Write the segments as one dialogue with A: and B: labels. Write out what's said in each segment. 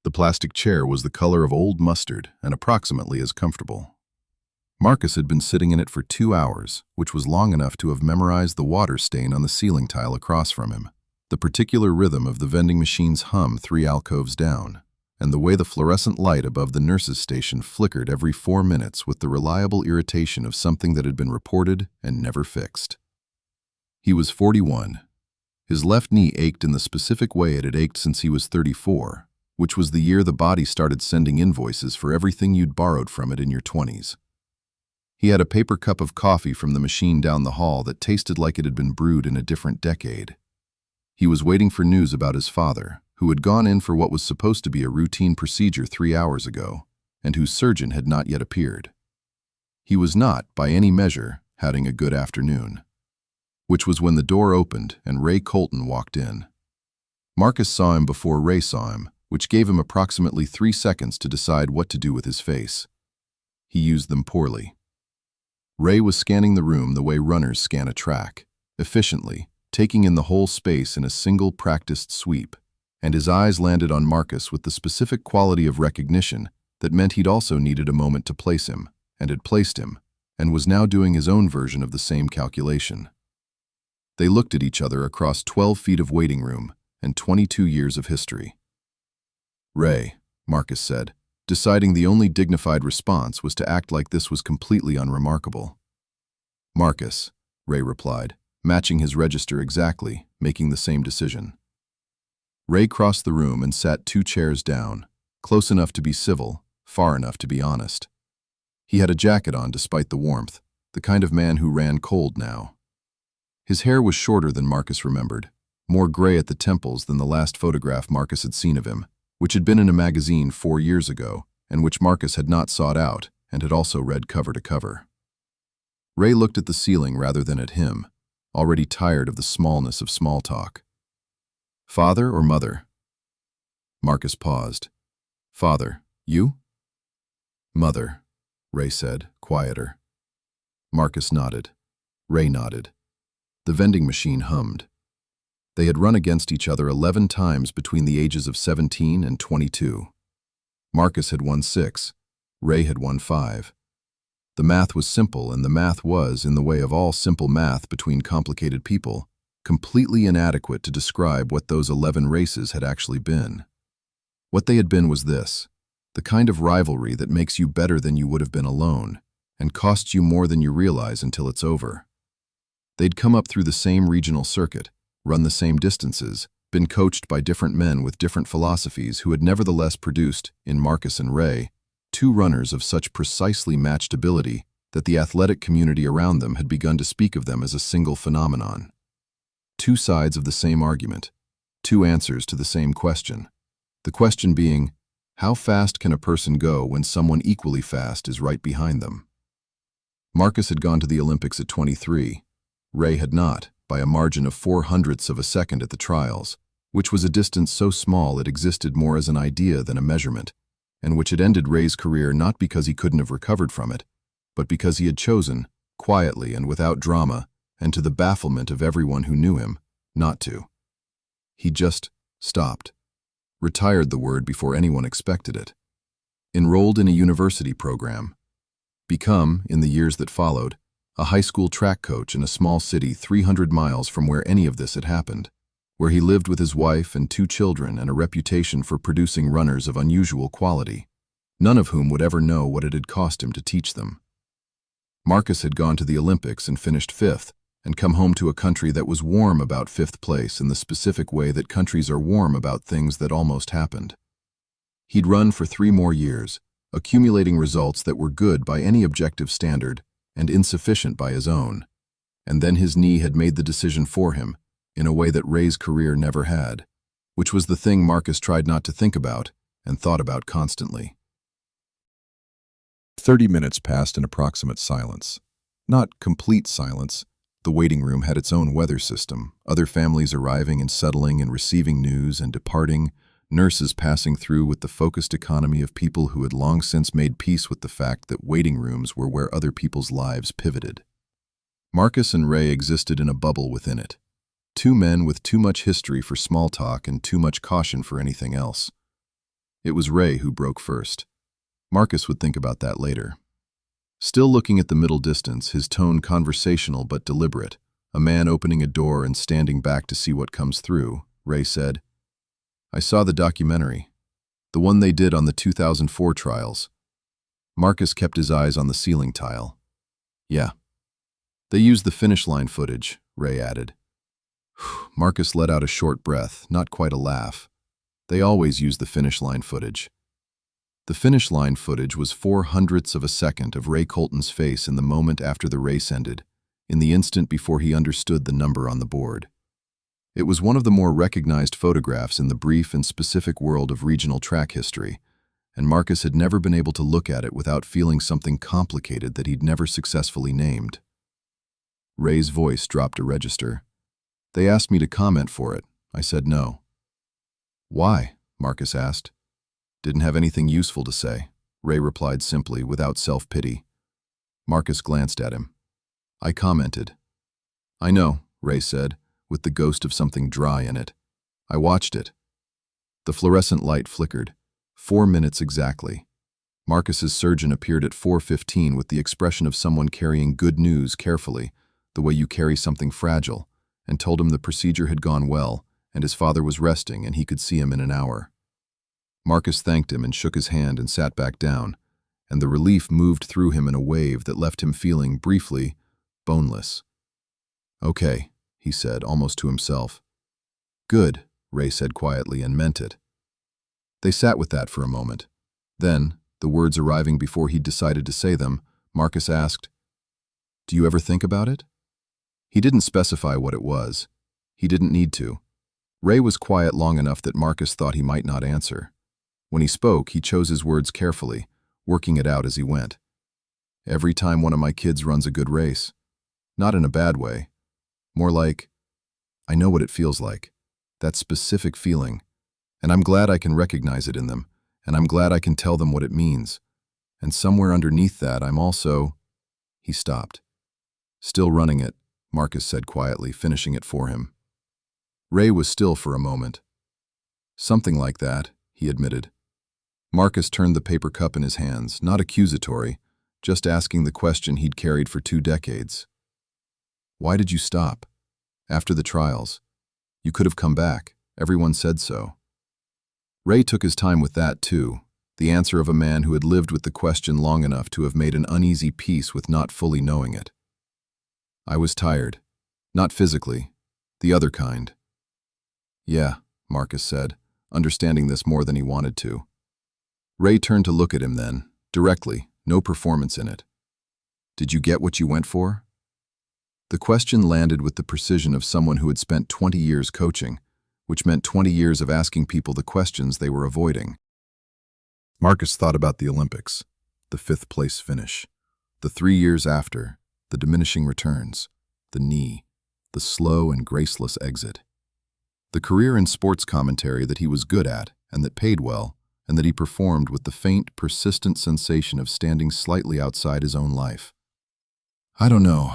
A: The plastic chair was the color of old mustard and approximately as comfortable. Marcus had been sitting in it for 2 hours, which was long enough to have memorized the water stain on the ceiling tile across from him, the particular rhythm of the vending machine's hum 3 alcoves down, and the way the fluorescent light above the nurse's station flickered every 4 minutes with the reliable irritation of something that had been reported and never fixed. He was 41. His left knee ached in the specific way it had ached since he was 34, which was the year the body started sending invoices for everything you'd borrowed from it in your 20s. He had a paper cup of coffee from the machine down the hall that tasted like it had been brewed in a different decade. He was waiting for news about his father, who had gone in for what was supposed to be a routine procedure 3 hours ago, and whose surgeon had not yet appeared. He was not, by any measure, having a good afternoon. Which was when the door opened and Ray Colton walked in. Marcus saw him before Ray saw him, which gave him approximately 3 seconds to decide what to do with his face. He used them poorly. Ray was scanning the room the way runners scan a track, efficiently, taking in the whole space in a single practiced sweep, and his eyes landed on Marcus with the specific quality of recognition that meant he'd also needed a moment to place him, and had placed him, and was now doing his own version of the same calculation. They looked at each other across 12 feet of waiting room and 22 years of history. "Ray," Marcus said, deciding the only dignified response was to act like this was completely unremarkable. "Marcus," Ray replied, matching his register exactly, making the same decision. Ray crossed the room and sat 2 chairs down, close enough to be civil, far enough to be honest. He had a jacket on despite the warmth, the kind of man who ran cold now. His hair was shorter than Marcus remembered, more gray at the temples than the last photograph Marcus had seen of him, which had been in a magazine 4 years ago, and which Marcus had not sought out and had also read cover to cover. Ray looked at the ceiling rather than at him, already tired of the smallness of small talk. "Father or mother?" Marcus paused. "Father, you?" "Mother," Ray said, quieter. Marcus nodded. Ray nodded. The vending machine hummed. They had run against each other 11 times between the ages of 17 and 22. Marcus had won 6. Ray had won 5. The math was simple, and the math was, in the way of all simple math between complicated people, completely inadequate to describe what those 11 races had actually been. What they had been was this: the kind of rivalry that makes you better than you would have been alone, and costs you more than you realize until it's over. They'd come up through the same regional circuit, run the same distances, been coached by different men with different philosophies who had nevertheless produced, in Marcus and Ray, 2 runners of such precisely matched ability that the athletic community around them had begun to speak of them as a single phenomenon. 2 sides of the same argument, 2 answers to the same question. The question being, how fast can a person go when someone equally fast is right behind them? Marcus had gone to the Olympics at 23. Ray had not, by a margin of 0.04 of a second at the trials, which was a distance so small it existed more as an idea than a measurement, and which had ended Ray's career not because he couldn't have recovered from it, but because he had chosen, quietly and without drama, and to the bafflement of everyone who knew him, not to. He just stopped. Retired the word before anyone expected it. Enrolled in a university program. Become, in the years that followed, a high school track coach in a small city 300 miles from where any of this had happened, where he lived with his wife and 2 children and a reputation for producing runners of unusual quality, none of whom would ever know what it had cost him to teach them. Marcus had gone to the Olympics and finished 5th, and come home to a country that was warm about 5th place in the specific way that countries are warm about things that almost happened. He'd run for 3 more years, accumulating results that were good by any objective standard and insufficient by his own, and then his knee had made the decision for him in a way that Ray's career never had, which was the thing Marcus tried not to think about and thought about constantly. 30 minutes passed in approximate silence. Not complete silence. The waiting room had its own weather system, other families arriving and settling and receiving news and departing, nurses passing through with the focused economy of people who had long since made peace with the fact that waiting rooms were where other people's lives pivoted. Marcus and Ray existed in a bubble within it. 2 men with too much history for small talk and too much caution for anything else. It was Ray who broke first. Marcus would think about that later. Still looking at the middle distance, his tone conversational but deliberate, a man opening a door and standing back to see what comes through, Ray said, "I saw the documentary. The one they did on the 2004 trials." Marcus kept his eyes on the ceiling tile. "Yeah. They used the finish line footage," Ray added. Marcus let out a short breath, not quite a laugh. They always use the finish line footage. The finish line footage was 0.04 of a second of Ray Colton's face in the moment after the race ended, in the instant before he understood the number on the board. It was one of the more recognized photographs in the brief and specific world of regional track history, and Marcus had never been able to look at it without feeling something complicated that he'd never successfully named. Ray's voice dropped a register. "They asked me to comment for it. I said no." "Why?" Marcus asked. "Didn't have anything useful to say," Ray replied simply, without self-pity. Marcus glanced at him. "I commented." "I know," Ray said, with the ghost of something dry in it. "I watched it." The fluorescent light flickered. 4 minutes exactly. Marcus's surgeon appeared at 4:15 with the expression of someone carrying good news carefully, the way you carry something fragile, and told him the procedure had gone well, and his father was resting and he could see him in an hour. Marcus thanked him and shook his hand and sat back down, and the relief moved through him in a wave that left him feeling, briefly, boneless. "Okay," he said, almost to himself. "Good," Ray said quietly, and meant it. They sat with that for a moment. Then, the words arriving before he'd decided to say them, Marcus asked, "Do you ever think about it?" He didn't specify what it was. He didn't need to. Ray was quiet long enough that Marcus thought he might not answer. When he spoke, he chose his words carefully, working it out as he went. "Every time one of my kids runs a good race. Not in a bad way. More like, I know what it feels like. That specific feeling. And I'm glad I can recognize it in them, and I'm glad I can tell them what it means. And somewhere underneath that, I'm also—" He stopped. "Still running it," Marcus said quietly, finishing it for him. Ray was still for a moment. "Something like that," he admitted. Marcus turned the paper cup in his hands, not accusatory, just asking the question he'd carried for 2 decades. "Why did you stop? After the trials. You could have come back. Everyone said so." Ray took his time with that, too, the answer of a man who had lived with the question long enough to have made an uneasy peace with not fully knowing it. "I was tired. Not physically. The other kind." "Yeah," Marcus said, understanding this more than he wanted to. Ray turned to look at him then, directly, no performance in it. "Did you get what you went for?" The question landed with the precision of someone who had spent 20 years coaching, which meant 20 years of asking people the questions they were avoiding. Marcus thought about the Olympics, the 5th-place finish, the 3 years after, the diminishing returns, the knee, the slow and graceless exit. The career in sports commentary that he was good at and that paid well, and that he performed with the faint, persistent sensation of standing slightly outside his own life. "I don't know,"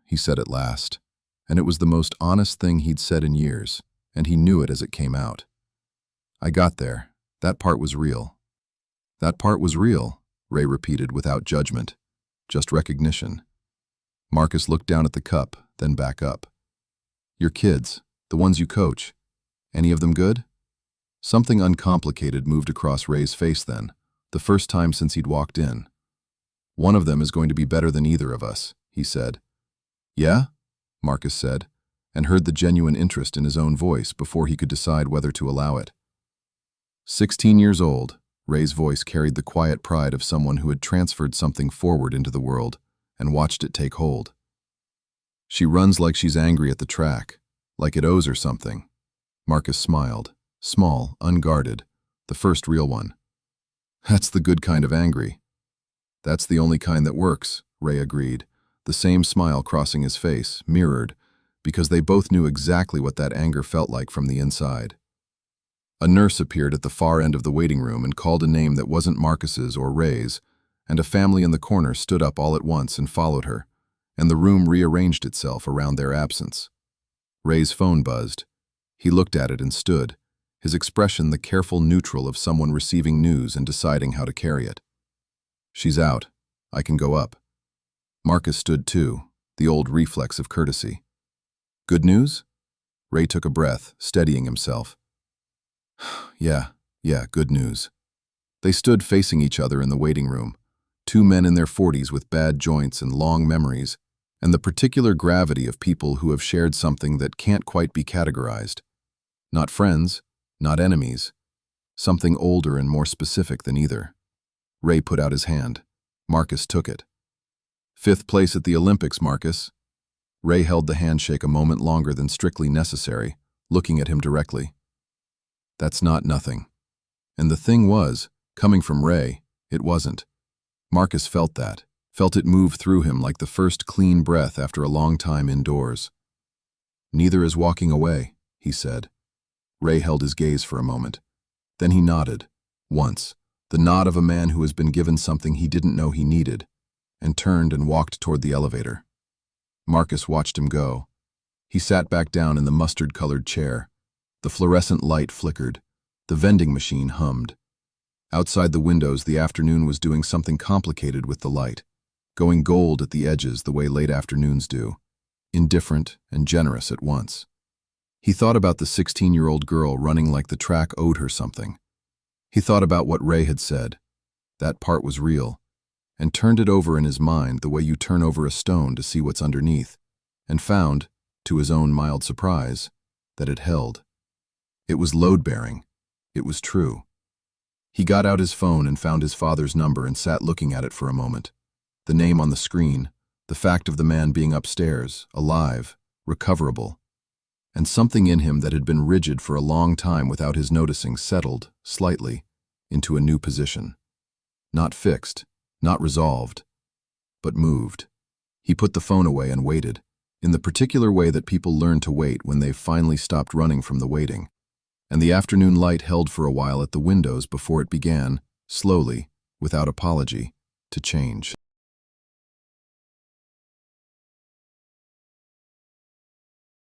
A: he said at last, and it was the most honest thing he'd said in years, and he knew it as it came out. "I got there. That part was real." "That part was real," Ray repeated without judgment, just recognition. Marcus looked down at the cup, then back up. "Your kids, the ones you coach, any of them good?" Something uncomplicated moved across Ray's face then, the first time since he'd walked in. "One of them is going to be better than either of us," he said. "Yeah?" Marcus said, and heard the genuine interest in his own voice before he could decide whether to allow it. 16 years old, Ray's voice carried the quiet pride of someone who had transferred something forward into the world and watched it take hold. "She runs like she's angry at the track, like it owes her something." Marcus smiled, small, unguarded, the first real one. "That's the good kind of angry." "That's the only kind that works," Ray agreed, the same smile crossing his face, mirrored, because they both knew exactly what that anger felt like from the inside. A nurse appeared at the far end of the waiting room and called a name that wasn't Marcus's or Ray's, and a family in the corner stood up all at once and followed her, and the room rearranged itself around their absence. Ray's phone buzzed. He looked at it and stood, his expression the careful neutral of someone receiving news and deciding how to carry it. "She's out. I can go up." Marcus stood too, the old reflex of courtesy. "Good news?" Ray took a breath, steadying himself. Yeah, good news." They stood facing each other in the waiting room, two men in their 40s with bad joints and long memories, and the particular gravity of people who have shared something that can't quite be categorized. Not friends, not enemies, something older and more specific than either. Ray put out his hand. Marcus took it. "5th place at the Olympics, Marcus." Ray held the handshake a moment longer than strictly necessary, looking at him directly. "That's not nothing." And the thing was, coming from Ray, it wasn't. Marcus felt that, felt it move through him like the first clean breath after a long time indoors. "Neither is walking away," he said. Ray held his gaze for a moment. Then he nodded, once, the nod of a man who has been given something he didn't know he needed, and turned and walked toward the elevator. Marcus watched him go. He sat back down in the mustard-colored chair. The fluorescent light flickered. The vending machine hummed. Outside the windows, the afternoon was doing something complicated with the light, going gold at the edges the way late afternoons do, indifferent and generous at once. He thought about the 16-year-old girl running like the track owed her something. He thought about what Ray had said. That part was real, and turned it over in his mind the way you turn over a stone to see what's underneath, and found, to his own mild surprise, that it held. It was load-bearing. It was true. He got out his phone and found his father's number and sat looking at it for a moment. The name on the screen, the fact of the man being upstairs, alive, recoverable, and something in him that had been rigid for a long time without his noticing settled, slightly, into a new position. Not fixed, not resolved, but moved. He put the phone away and waited, in the particular way that people learn to wait when they've finally stopped running from the waiting. And the afternoon light held for a while at the windows before it began, slowly, without apology, to change.